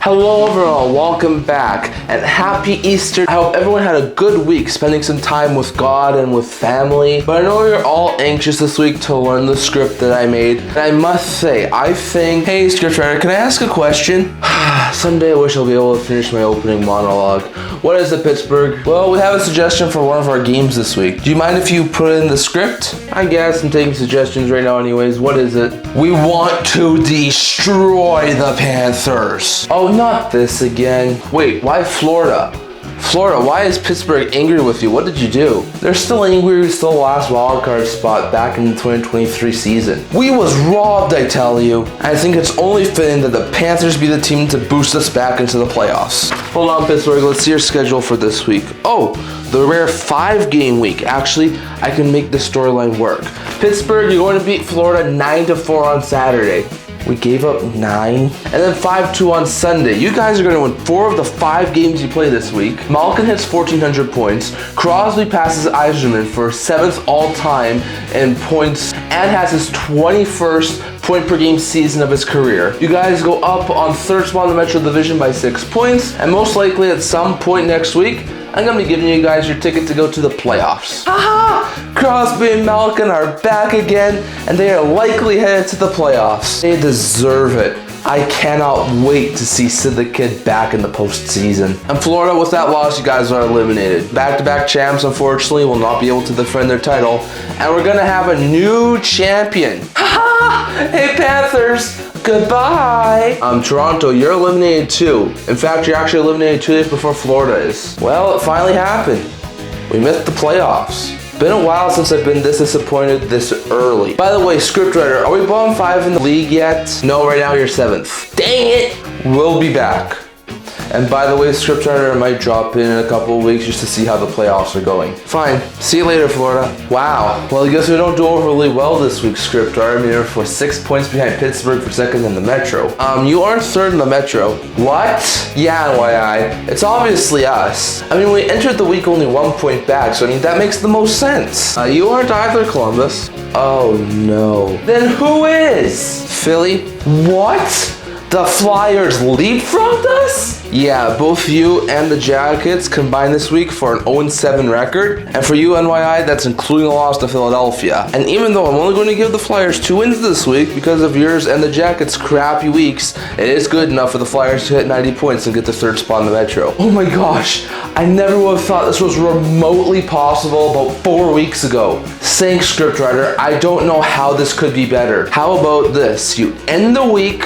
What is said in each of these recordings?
Hello everyone, welcome back, and happy Easter. I hope everyone had a good week spending some time with God and with family. But I know you're all anxious this week to learn the script that I made. And I must say, I think, hey scriptwriter, can I ask a question? Someday I wish I'll be able to finish my opening monologue. What is it, Pittsburgh? Well, we have a suggestion for one of our games this week. Do you mind if you put in the script? I guess I'm taking suggestions right now anyways. What is it? We want to destroy the Panthers. Oh, not this again. Wait, why Florida? Florida, why is Pittsburgh angry with you? What did you do? They're still angry with the last wildcard spot back in the 2023 season. We was robbed, I tell you. I think it's only fitting that the Panthers be the team to boost us back into the playoffs. Hold on, Pittsburgh, let's see your schedule for this week. Oh, the rare 5-game week. Actually, I can make this storyline work. Pittsburgh, you're going to beat Florida 9-4 on Saturday. We gave up 9. And then 5-2 on Sunday. You guys are going to win 4 of the 5 games you play this week. Malkin hits 1,400 points. Crosby passes Eiserman for 7th all-time in points and has his 21st point per game season of his career. You guys go up on 3rd spot in the Metro Division by 6 points. And most likely at some point next week, I'm going to be giving you guys your ticket to go to the playoffs. Haha! Crosby and Malkin are back again, and they are likely headed to the playoffs. They deserve it. I cannot wait to see Sid the Kid back in the postseason. And Florida, with that loss, you guys are eliminated. Back-to-back champs, unfortunately, will not be able to defend their title. And we're going to have a new champion. Haha! Hey, Panthers! Goodbye! Toronto, you're eliminated too. In fact, you're actually eliminated 2 days before Florida is. Well, it finally happened. We missed the playoffs. Been a while since I've been this disappointed this early. By the way, scriptwriter, are we bottom 5 in the league yet? No, right now you're 7th. Dang it! We'll be back. And by the way, scriptwriter might drop in a couple of weeks just to see how the playoffs are going. Fine. See you later, Florida. Wow. Well, I guess we don't do overly well this week, scriptwriter. I mean, we're 6 points behind Pittsburgh for 2nd in the Metro. You aren't 3rd in the Metro. What? Yeah, NYI. It's obviously us. I mean, we entered the week only 1 point back, so I mean, that maked the most sense. You aren't either, Columbus. Oh, no. Then who is? Philly? What? The Flyers leapfrogged us? Yeah, both you and the Jackets combined this week for an 0-7 record. And for you, NYI, that's including a loss to Philadelphia. And even though I'm only going to give the Flyers 2 wins this week because of yours and the Jackets' crappy weeks, it is good enough for the Flyers to hit 90 points and get the 3rd spot in the Metro. Oh my gosh, I never would have thought this was remotely possible about 4 weeks ago. Thanks, scriptwriter. I don't know how this could be better. How about this? You end the week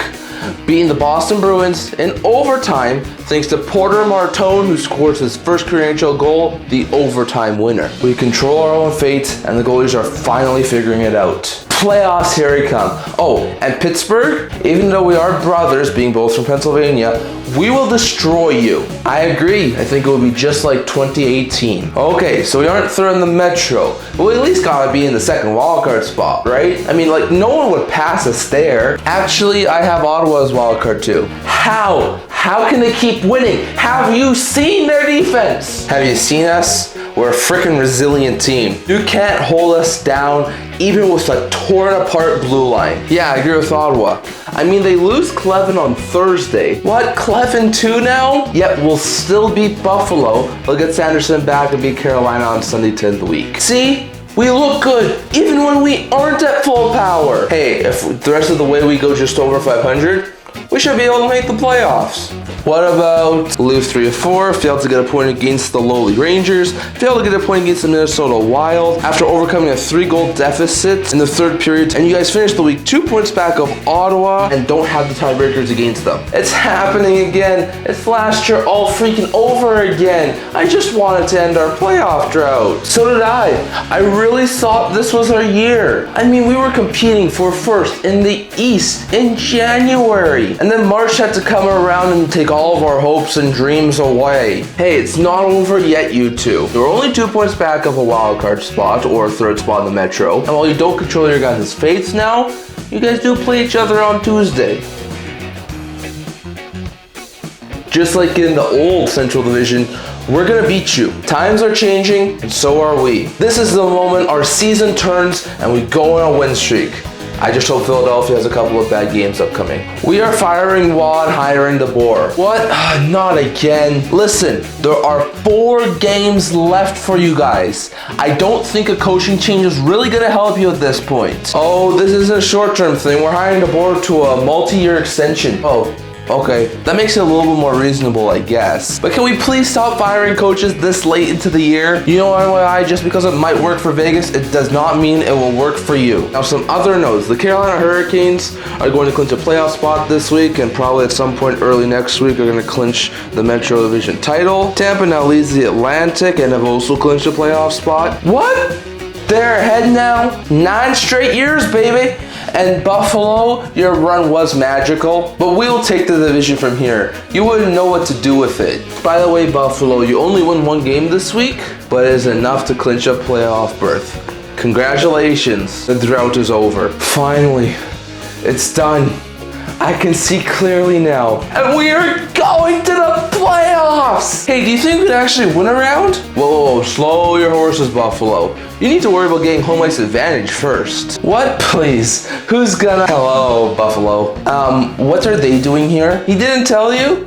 beating the Boston Bruins in overtime thanks to Porter Martone, who scores his first career NHL goal, the overtime winner. We control our own fate, and the goalies are finally figuring it out. Playoffs, here we come. Oh, and Pittsburgh, even though we are brothers, being both from Pennsylvania, we will destroy you. I agree. I think it will be just like 2018. Okay, so we aren't 3rd in the Metro, but we at least gotta be in the 2nd wildcard spot, right? I mean, like, no one would pass us there. Actually, I have Ottawa as wildcard too. How? How can they keep winning? Have you seen their defense? Have you seen us? We're a freaking resilient team. You can't hold us down even with a torn apart blue line. Yeah, I agree with Ottawa. I mean, they lose Clevin on Thursday. What, Clevin 2 now? Yet we'll still beat Buffalo. They'll get Sanderson back and beat Carolina on Sunday to end the week. See? We look good, even when we aren't at full power. Hey, if the rest of the way we go just over 500, we should be able to make the playoffs. What about lose 3 of 4, failed to get a point against the lowly Rangers, failed to get a point against the Minnesota Wild after overcoming a 3-goal deficit in the 3rd period, and you guys finished the week 2 points back of Ottawa and don't have the tiebreakers against them. It's happening again. It's last year all freaking over again. I just wanted to end our playoff drought. So did I. I really thought this was our year. I mean, we were competing for 1st in the East in January, and then March had to come around and take all of our hopes and dreams away. Hey, it's not over yet, you two. You're only 2 points back of a wildcard spot or a 3rd spot in the Metro. And while you don't control your guys' fates now, you guys do play each other on Tuesday. Just like in the old Central Division, we're gonna beat you. Times are changing, and so are we. This is the moment our season turns and we go on a win streak. I just hope Philadelphia has a couple of bad games upcoming. We are firing Waugh and hiring DeBoer. What? Not again. Listen, there are 4 games left for you guys. I don't think a coaching change is really going to help you at this point. Oh, this isn't a short-term thing. We're hiring DeBoer to a multi-year extension. Oh. Okay, that makes it a little bit more reasonable, I guess. But can we please stop firing coaches this late into the year? You know, NYI, just because it might work for Vegas, it does not mean it will work for you. Now, some other notes. The Carolina Hurricanes are going to clinch a playoff spot this week, and probably at some point early next week are going to clinch the Metro Division title. Tampa now leads the Atlantic and have also clinched a playoff spot. What? They're ahead now? 9 straight years, baby. And Buffalo, your run was magical, but we'll take the division from here. You wouldn't know what to do with it. By the way, Buffalo, you only won 1 game this week, but it is enough to clinch a playoff berth. Congratulations, the drought is over. Finally, it's done. I can see clearly now. And we are going to the playoffs! Hey, do you think we could actually win a round? Whoa, slow your horses, Buffalo. You need to worry about getting home ice advantage first. What? Please. Who's gonna... Hello, Buffalo. What are they doing here? He didn't tell you?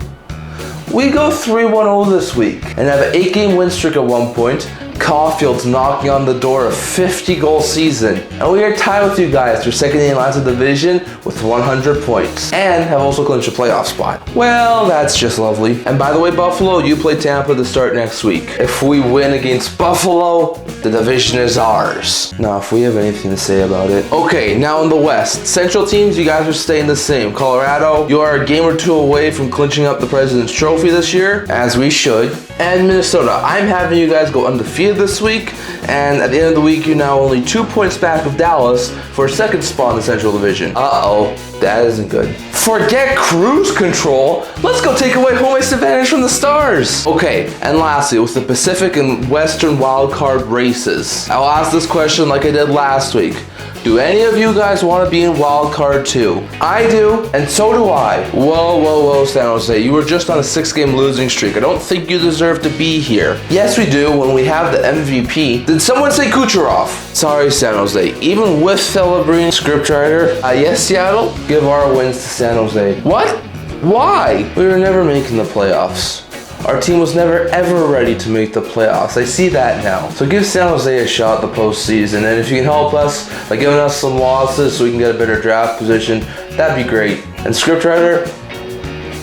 We go 3-1-0 this week and have an 8-game win streak at one point. Caulfield's knocking on the door of 50-goal season, and we are tied with you guys for second in Atlantic Division with 100 points, and have also clinched a playoff spot. Well, that's just lovely. And by the way, Buffalo, you play Tampa to start next week. If we win against Buffalo, the division is ours. Now, if we have anything to say about it. Okay, now in the West, Central teams, you guys are staying the same. Colorado, you are a game or 2 away from clinching up the President's Trophy this year, as we should. And Minnesota, I'm having you guys go undefeated this week, and at the end of the week, you're now only 2 points back of Dallas for a second spot in the Central Division. Uh-oh, that isn't good. Forget cruise control. Let's go take away home ice advantage from the Stars. Okay, and lastly, with the Pacific and Western wildcard races, I'll ask this question like I did last week. Do any of you guys want to be in wild card 2? I do, and so do I. Whoa, San Jose. You were just on a 6-game losing streak. I don't think you deserve to be here. Yes, we do, when we have the MVP. Did someone say Kucherov? Sorry, San Jose. Even with Celebrini, scriptwriter. Yes, Seattle, give our wins to San Jose. What? Why? We were never making the playoffs. Our team was never ever ready to make the playoffs. I see that now. So give San Jose a shot at the postseason, and if you can help us by giving us some losses so we can get a better draft position, that'd be great. And scriptwriter,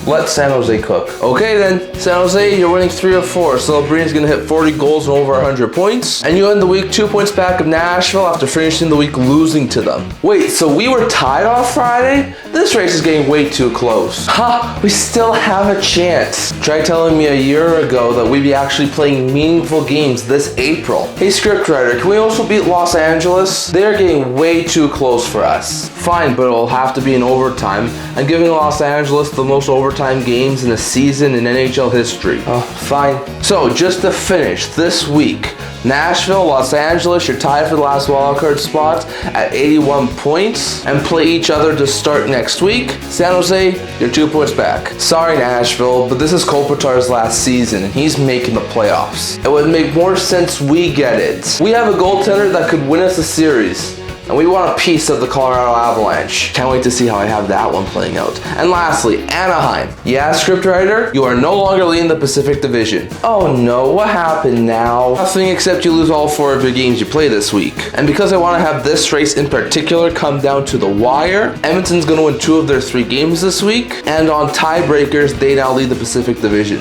let San Jose cook. Okay then, San Jose, you're winning 3 of 4. Celebrini's gonna hit 40 goals and over 100 points. And you end the week 2 points back of Nashville after finishing the week losing to them. Wait, so we were tied on Friday? This race is getting way too close. Ha, we still have a chance. Try telling me a year ago that we'd be actually playing meaningful games this April. Hey scriptwriter, can we also beat Los Angeles? They're getting way too close for us. Fine, but it'll have to be in overtime. I'm giving Los Angeles the most overtime games in a season in NHL history. Oh, fine. So, just to finish, this week, Nashville, Los Angeles, you're tied for the last wildcard spot at 81 points and play each other to start next week. San Jose, you're 2 points back. Sorry, Nashville, but this is Kopitar's last season and he's making the playoffs. It would make more sense we get it. We have a goaltender that could win us a series. And we want a piece of the Colorado Avalanche. Can't wait to see how I have that one playing out. And lastly, Anaheim. Yeah, scriptwriter, you are no longer leading the Pacific Division. Oh no, what happened now? Nothing except you lose all 4 of your games you play this week. And because I want to have this race in particular come down to the wire, Edmonton's going to win 2 of their 3 games this week. And on tiebreakers, they now lead the Pacific Division.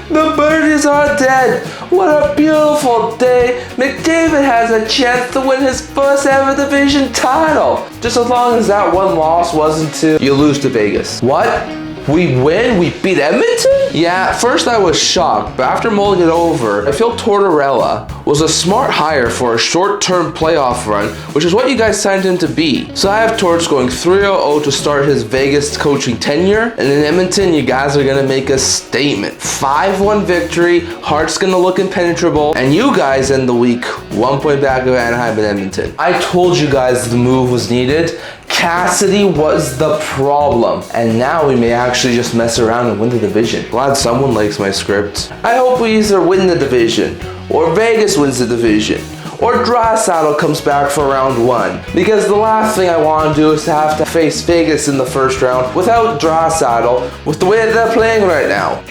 The birdies are dead. What a beautiful day. McDavid has a chance to win his first ever division title. Just as long as that one loss wasn't to you lose to Vegas. What? We win? We beat Edmonton? Yeah, at first I was shocked, but after mulling it over, I feel Tortorella was a smart hire for a short-term playoff run, which is what you guys signed him to be. So I have Torts going 3-0 to start his Vegas coaching tenure, and in Edmonton, you guys are gonna make a statement. 5-1 victory, Hart's gonna look impenetrable, and you guys end the week 1 point back of Anaheim and Edmonton. I told you guys the move was needed. Cassidy was the problem, and now we may actually just mess around and win the division. Glad someone likes my script. I hope we either win the division, or Vegas wins the division, or Draisaitl comes back for round 1. Because the last thing I want to do is to have to face Vegas in the first round without Draisaitl with the way that they're playing right now.